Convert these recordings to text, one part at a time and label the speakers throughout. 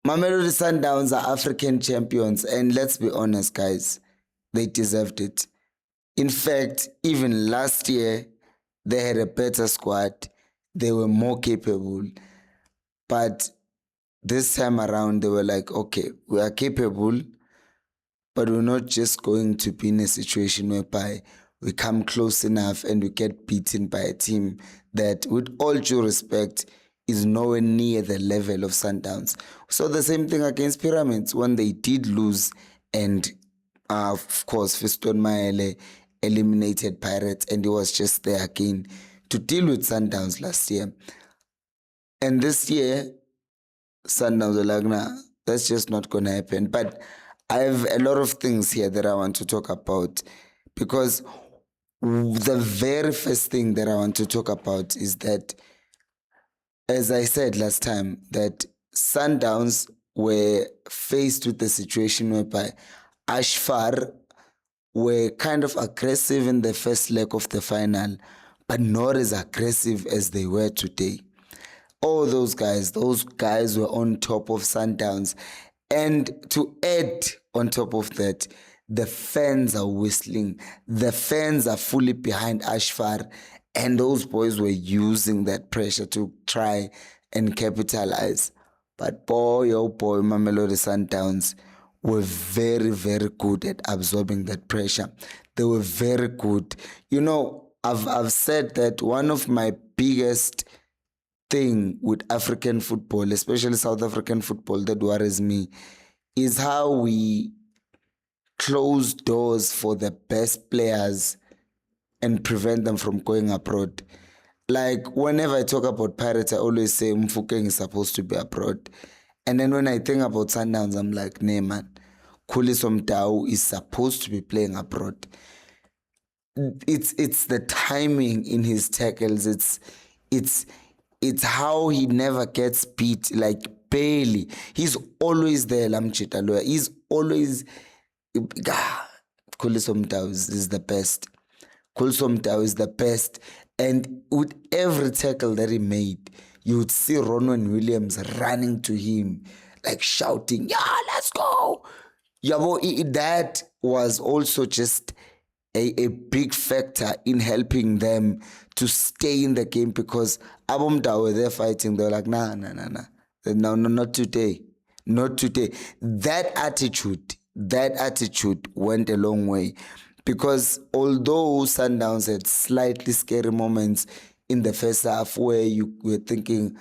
Speaker 1: Mamelodi Sundowns are African champions, and let's be honest, guys, they deserved it. In fact, even last year, they had a better squad. They were more capable. But this time around, they were like, okay, we are capable, but we're not just going to be in a situation whereby we come close enough and we get beaten by a team that, with all due respect, is nowhere near the level of Sundowns. So the same thing against Pyramids when they did lose, and of course, Fiston Maele eliminated Pirates, and he was just there again to deal with Sundowns last year. And this year, Sundowns were like, nah, that's just not going to happen. But I have a lot of things here that I want to talk about, because the very first thing that I want to talk about is that, as I said last time, that Sundowns were faced with the situation whereby Ashfar were kind of aggressive in the first leg of the final, but not as aggressive as they were today. All those guys were on top of Sundowns. And to add on top of that, the fans are whistling. The fans are fully behind Ashfar, and those boys were using that pressure to try and capitalize. But boy, oh boy, Mamelodi Sundowns were very, very good at absorbing that pressure. They were very good. You know, I've said that one of my biggest thing with African football, especially South African football, that worries me, is how we close doors for the best players and prevent them from going abroad. Like, whenever I talk about Pirates, I always say Mfukeng is supposed to be abroad. And then when I think about Sundowns, I'm like, nah, man, Khuliso Mdau is supposed to be playing abroad. It's the timing in his tackles. It's how he never gets beat, like barely. He's always there, Lamchita Loya. He's always... Khuliso Mdau is the best. Khuliso Mdau is the best. And with every tackle that he made, you would see Ronwen Williams running to him, like shouting, yeah, let's go. Yabo, that was also just a big factor in helping them to stay in the game, because Abo Mdau were there fighting. They were like, nah. No, not today. Not today. That attitude went a long way. Because although Sundowns had slightly scary moments in the first half where you were thinking,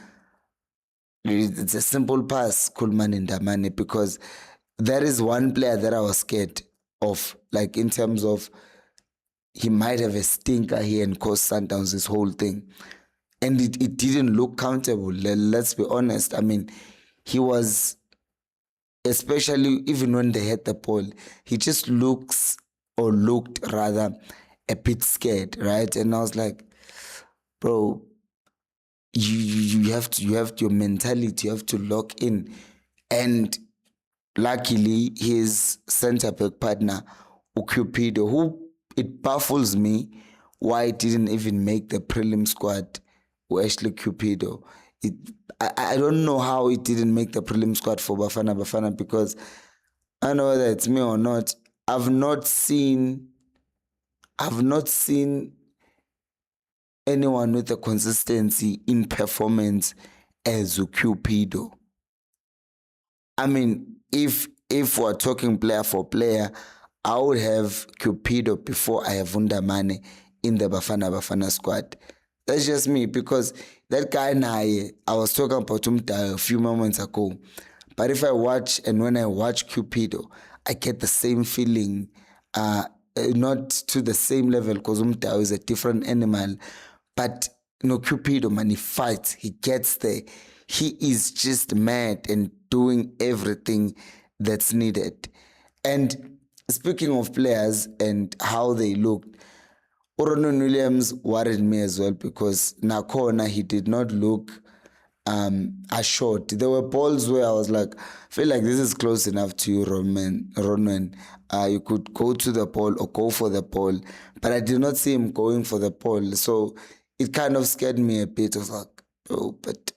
Speaker 1: it's a simple pass, Kuhlman and Damane, because there is one player that I was scared of, like in terms of he might have a stinker here and cause Sundowns this whole thing. And it didn't look comfortable, let's be honest. I mean, he was, especially even when they had the ball, he just looked rather a bit scared, right? And I was like, bro, you have your mentality, you have to lock in. And luckily, his centre back partner, Cupido, who, it baffles me why he didn't even make the prelim squad, Ashley Cupido. I don't know how he didn't make the prelim squad for Bafana, because I don't know whether it's me or not, I've not seen anyone with a consistency in performance as Cupido. I mean, if we're talking player for player, I would have Cupido before I have Undamane in the Bafana squad. That's just me, because that guy I was talking about him a few moments ago. But if I watch, and when I watch Cupido, I get the same feeling, not to the same level, because Umtao is a different animal. But Cupido, man, he fights, he gets there. He is just mad and doing everything that's needed. And speaking of players and how they looked, Ronwen Williams worried me as well, because Nakona, he did not look assured. There were balls where I was like, I feel like this is close enough to you, Ronwen. You could go to the ball or go for the ball, but I did not see him going for the ball. So it kind of scared me a bit. I was like, oh, but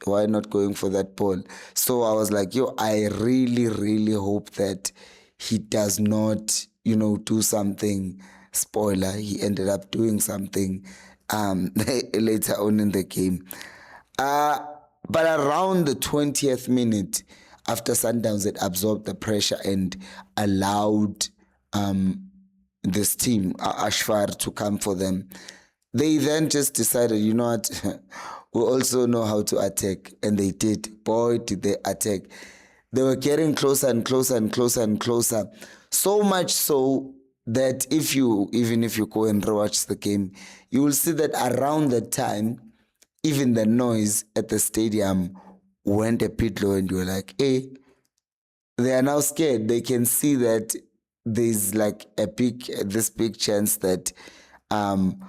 Speaker 1: Why not going for that ball? So I was like, yo, I really, really hope that he does not, do something. Spoiler, he ended up doing something later on in the game. But around the 20th minute, after Sundowns had absorbed the pressure and allowed this team, Ashfar, to come for them, they then just decided, you know what, we also know how to attack. And they did. Boy, did they attack. They were getting closer and closer and closer and closer. So much so that even if you go and rewatch the game, you will see that around that time, even the noise at the stadium went a bit low, and you're like, hey, they are now scared. They can see that there's like this big chance that Sundowns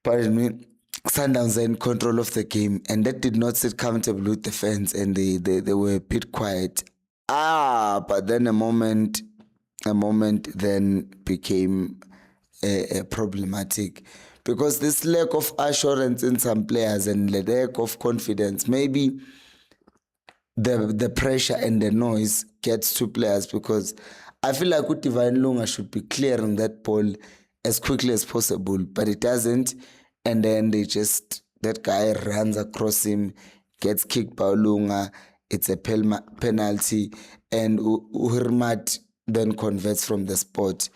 Speaker 1: are in control of the game, and that did not sit comfortable with the fans, and they were a bit quiet. But then a moment then became problematic, because this lack of assurance in some players and the lack of confidence, maybe the pressure and the noise gets to players, because I feel like Divine Lunga should be clearing that ball as quickly as possible, but it doesn't. And then that guy runs across him, gets kicked by Lunga. It's a penalty, and Uhurmat then converts from the spot,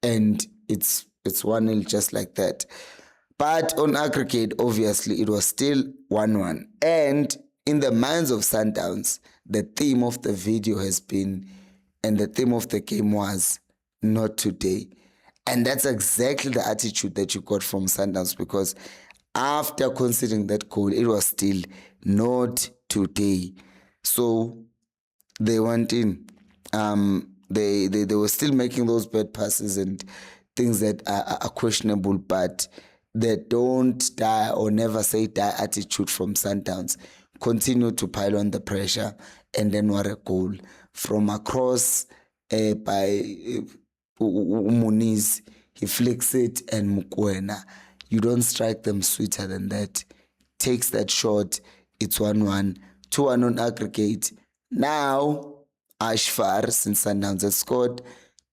Speaker 1: and it's 1-0 just like that. But on aggregate, obviously, it was still 1-1. And in the minds of Sundowns, the theme of the video has been, and the theme of the game was, not today. And that's exactly the attitude that you got from Sundowns, because after conceding that goal, it was still not today. So they went in. They were still making those bad passes and things that are questionable, but the don't die or never say die attitude from Sundowns continued to pile on the pressure, and then what a goal from across by Muniz. He flicks it, and Mokoena, you don't strike them sweeter than that. Takes that shot, it's 1-1, 2-1 on aggregate. Now, Ashfar, since Sundowns had scored,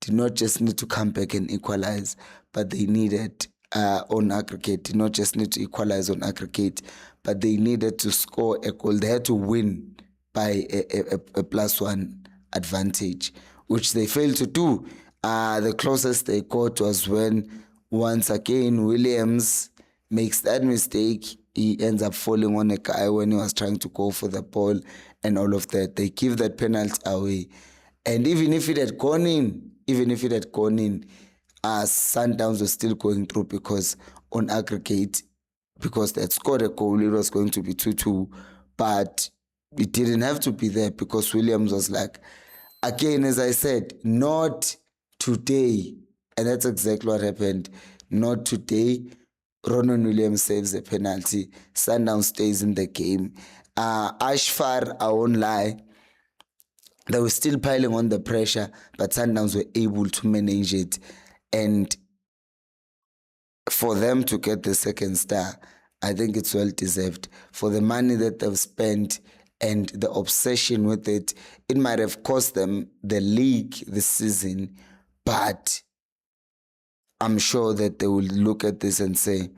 Speaker 1: did not just need to come back and equalize, but they needed on aggregate, did not just need to equalize on aggregate, but they needed to score a goal. They had to win by a +1 advantage, which they failed to do. The closest they got was when, once again, Williams makes that mistake. He ends up falling on a guy when he was trying to go for the ball and all of that. They give that penalty away. And even if it had gone in, Sundowns was still going through, because on aggregate, because they had scored a goal, it was going to be 2-2. But it didn't have to be there, because Williams was like, again, as I said, not today. And that's exactly what happened. Not today. Ronan Williams saves a penalty. Sundowns stays in the game. Ashfar, I won't lie, they were still piling on the pressure, but Sundowns were able to manage it. And for them to get the second star, I think it's well deserved. For the money that they've spent and the obsession with it, it might have cost them the league this season, but I'm sure that they will look at this and say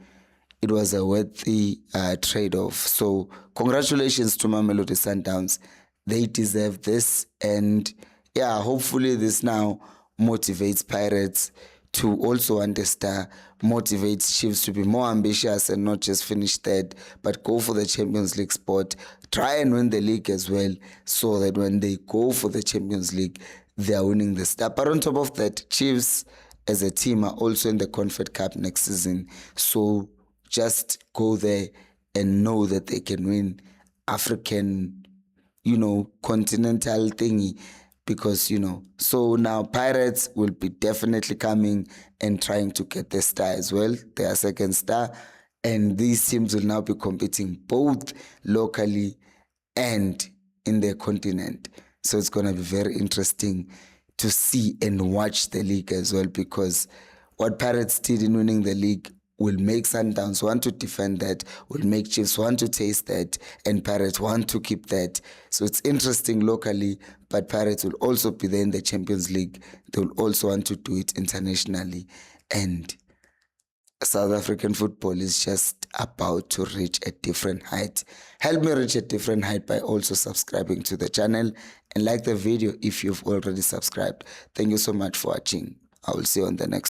Speaker 1: it was a worthy trade-off. So congratulations to Mamelodi Sundowns. They deserve this. And yeah, hopefully this now motivates Pirates to also understand, motivates Chiefs to be more ambitious and not just finish third, but go for the Champions League spot. Try and win the league as well, so that when they go for the Champions League, they are winning the star. But on top of that, Chiefs as a team are also in the Confed Cup next season. So just go there and know that they can win African, continental thingy. Because, so now Pirates will be definitely coming and trying to get their star as well, their second star. And these teams will now be competing both locally and in their continent. So it's going to be very interesting to see and watch the league as well, because what Pirates did in winning the league will make Sundowns want to defend that, will make Chiefs want to taste that, and Pirates want to keep that. So it's interesting locally, but Pirates will also be there in the Champions League. They will also want to do it internationally. And South African football is just about to reach a different height. Help me reach a different height by also subscribing to the channel and like the video if you've already subscribed. Thank you so much for watching. I will see you on the next